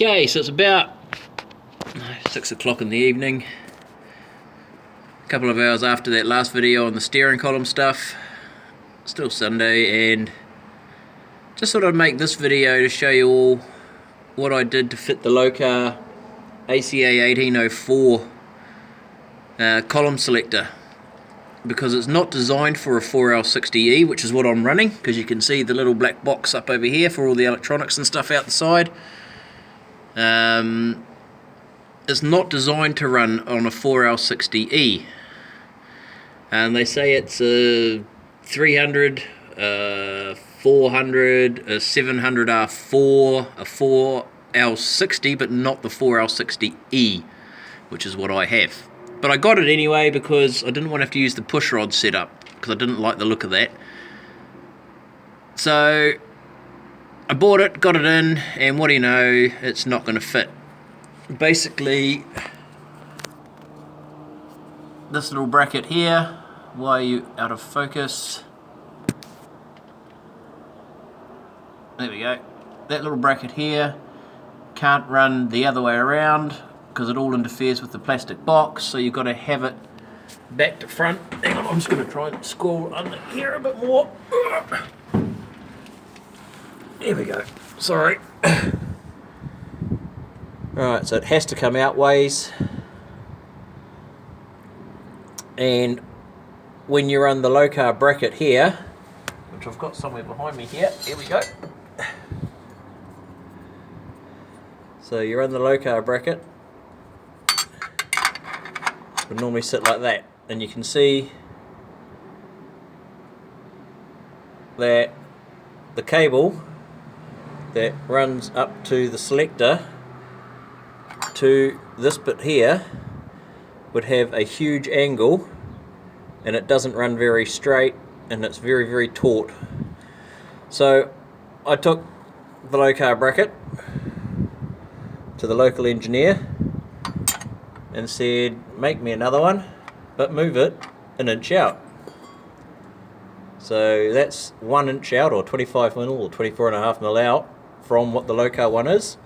Okay, so it's about 6 o'clock in the evening, a couple of hours after that last video on the steering column stuff. Still Sunday, and just thought I'd make this video to show you all what I did to fit the Lokar ACA-1804 column selector, because it's not designed for a 4L60E, which is what I'm running, because you can see the little black box up over here for all the electronics and stuff out the side. It's not designed to run on a 4L60E, and they say it's a 300, 400, a 700R4, a 4L60, but not the 4L60E, which is what I have. But I got it anyway because I didn't want to have to use the push rod setup, because I didn't like the look of that. So I bought it, got it in, and what do you know, it's not going to fit. Basically, this little bracket here, why are you out of focus? There we go. That little bracket here can't run the other way around because it all interferes with the plastic box, so you've got to have it back to front. Hang on, I'm just going to try and scroll under here a bit more. There we go. Sorry. Alright, so it has to come out ways, and when you run the Lokar bracket here, which I've got somewhere behind me here, here we go. So you run the Lokar bracket, it would normally sit like that, and you can see that the cable that runs up to the selector to this bit here would have a huge angle, and it doesn't run very straight, and it's very taut. So I took the Lokar bracket to the local engineer and said, make me another one, but move it an inch out. So that's 1 inch out, or 25mm or 24.5mm out from what the Lokar one is.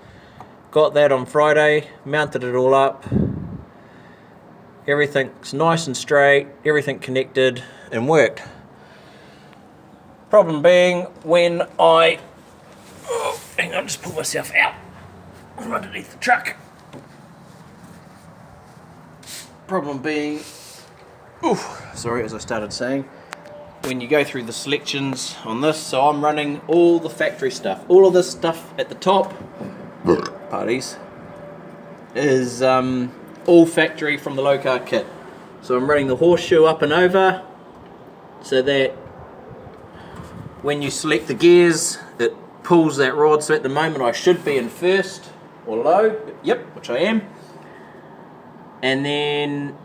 Got that on Friday, mounted it all up, everything's nice and straight, everything connected and worked. Problem being, when I, hang on, just pull myself out from underneath the truck. Problem being, sorry, as I started saying, when you go through the selections on this, so I'm running all the factory stuff, all of this stuff at the top, parties, is all factory from the Lokar kit. So I'm running the horseshoe up and over, so that when you select the gears, it pulls that rod. So at the moment I should be in first or low, yep, which I am, and then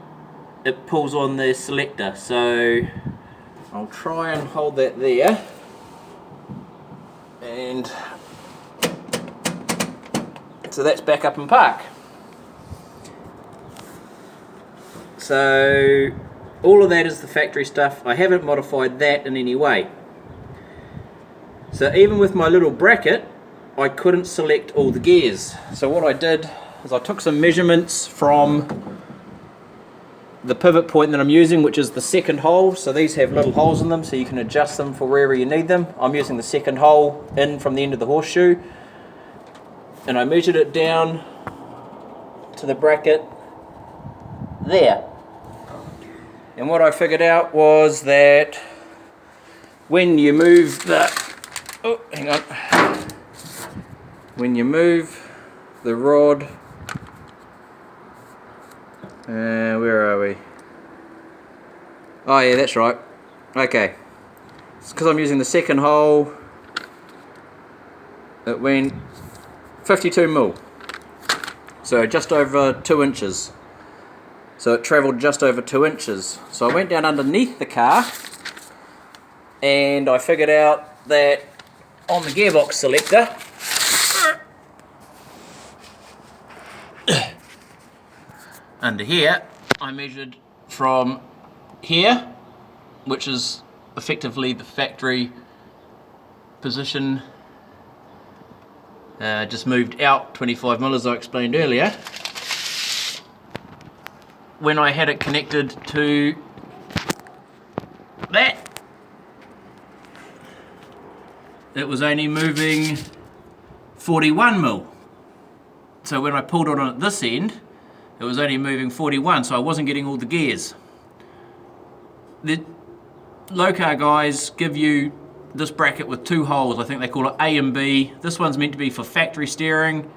it pulls on the selector. So I'll try and hold that there, and so that's back up in park. So all of that is the factory stuff. I haven't modified that in any way. So even with my little bracket, I couldn't select all the gears. So what I did is I took some measurements from the pivot point that I'm using, which is the second hole. So these have little holes in them, so you can adjust them for wherever you need them. I'm using the second hole in from the end of the horseshoe, and I measured it down to the bracket there. And what I figured out was that when you move the, when you move the rod, where are we? Oh yeah, that's right. Okay, it's because I'm using the second hole. It went 52mm, so just over 2 inches. So it travelled just over 2 inches. So I went down underneath the car, and I figured out that on the gearbox selector, under here, I measured from here, which is effectively the factory position Just moved out 25mm as I explained earlier. When I had it connected to that, it was only moving 41mm. So when I pulled it on at this end, it was only moving 41, so I wasn't getting all the gears. The Lokar guys give you this bracket with two holes. I think they call it A and B. This one's meant to be for factory steering.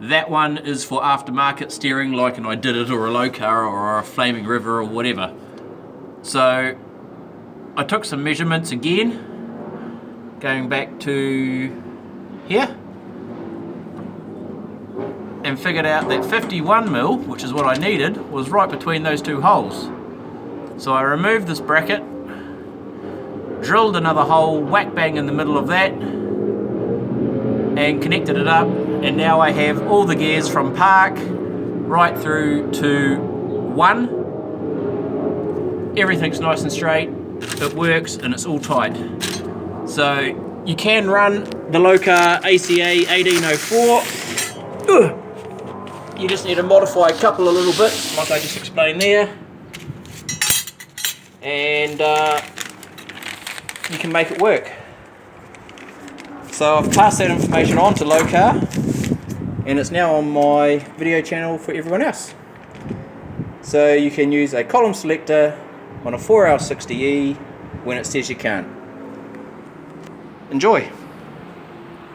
That one is for aftermarket steering, like an I Did It or a Lokar or a Flaming River or whatever. So I took some measurements again, going back to here, and figured out that 51mm, which is what I needed, was right between those two holes. So I removed this bracket, drilled another hole whack bang in the middle of that, and connected it up, and now I have all the gears from park right through to 1. Everything's nice and straight, it works, and it's all tight. So you can run the Lokar ACA-1804. You just need to modify a couple of little bits like I just explained there, and you can make it work. So I've passed that information on to Lokar, and it's now on my video channel for everyone else. So you can use a column selector on a 4L60E when it says you can't. Enjoy!